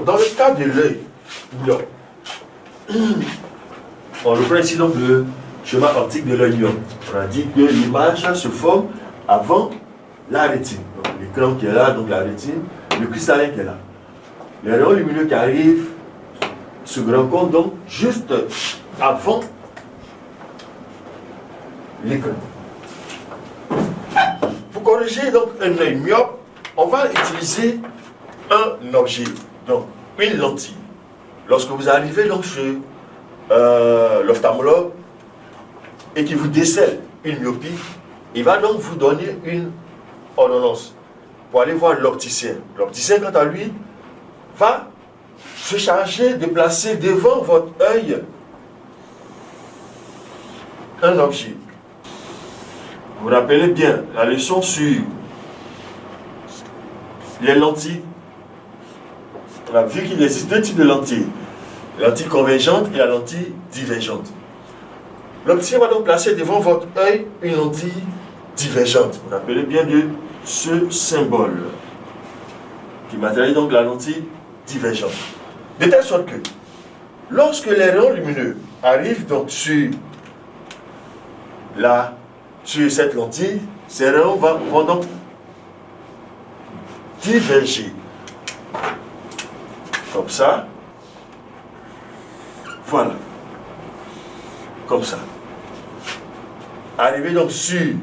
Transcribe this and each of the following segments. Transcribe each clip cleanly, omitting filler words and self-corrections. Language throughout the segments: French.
Alors, dans le cas de l'œil, on reprend ici donc le schéma optique de l'œil myope. On a dit que l'image se forme avant la rétine. Donc l'écran qui est là, donc la rétine, le cristallin qui est là. Les rayons lumineux qui arrivent se rencontrent donc juste avant l'écran. Pour corriger donc un œil myope, on va utiliser un objet, donc une lentille. Lorsque vous arrivez donc chez l'ophtalmologue et qu'il vous décèle une myopie, il va donc vous donner une ordonnance pour aller voir l'opticien. L'opticien, quant à lui, va se charger de placer devant votre œil un objet. Vous vous rappelez bien la leçon sur les lentilles. On a vu qu'il existe deux types de lentilles. La lentille convergente et la lentille divergente. L'opticien va donc placer devant votre œil une lentille divergente. Vous vous rappelez bien de ce symbole qui matérialise donc la lentille divergente. De telle sorte que lorsque les rayons lumineux arrivent donc sur cette lentille, ces rayons vont donc diverger. Comme ça. Voilà. Comme ça. Arrivé donc sur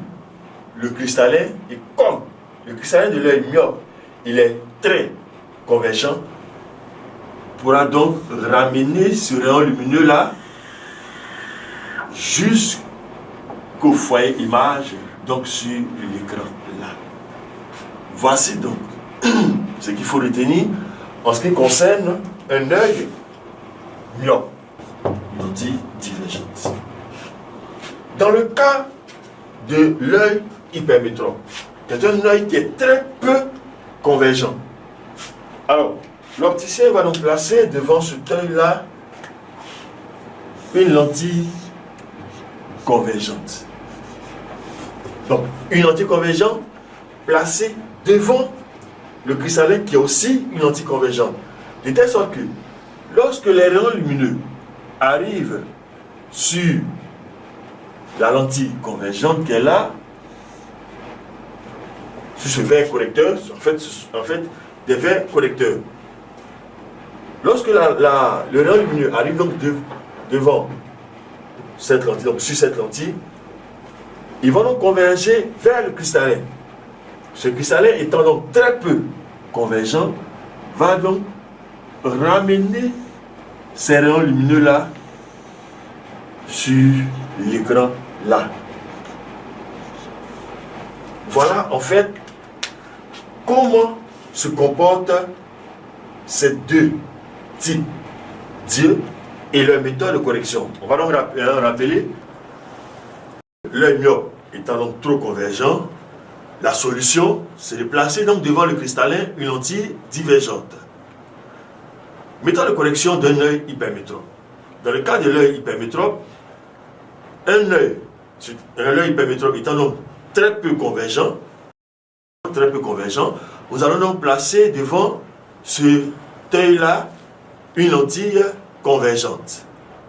le cristallin, et comme le cristallin de l'œil myope, il est très convergent, pourra donc ramener ce rayon lumineux là jusqu'au foyer image, donc sur l'écran là. Voici donc ce qu'il faut retenir en ce qui concerne un œil myope, lentille divergente. Dans le cas de l'œil hypermétrope, c'est un œil qui est très peu convergent. Alors, l'opticien va donc placer devant cet œil-là une lentille convergente. Donc, une lentille convergente placée devant le cristallin qui est aussi une lentille convergente. De telle sorte que, lorsque les rayons lumineux arrivent sur la lentille convergente qui est là, sur ce verre correcteur, en fait des verres correcteurs. Lorsque le rayon lumineux arrive donc devant cette lentille, donc sur cette lentille, ils vont donc converger vers le cristallin. Ce cristallin étant donc très peu convergent, va donc ramener ces rayons lumineux là sur l'écran là. Voilà en fait comment se comportent ces deux types d'yeux et leur méthode de correction. On va donc rappeler l'œil myope étant donc trop convergent. La solution, c'est de placer donc devant le cristallin une lentille divergente. Méthode de correction d'un œil hypermétrope. Dans le cas de l'œil hypermétrope, un œil hypermétrope étant donc très peu convergent, nous allons donc placer devant cet œil-là une lentille convergente.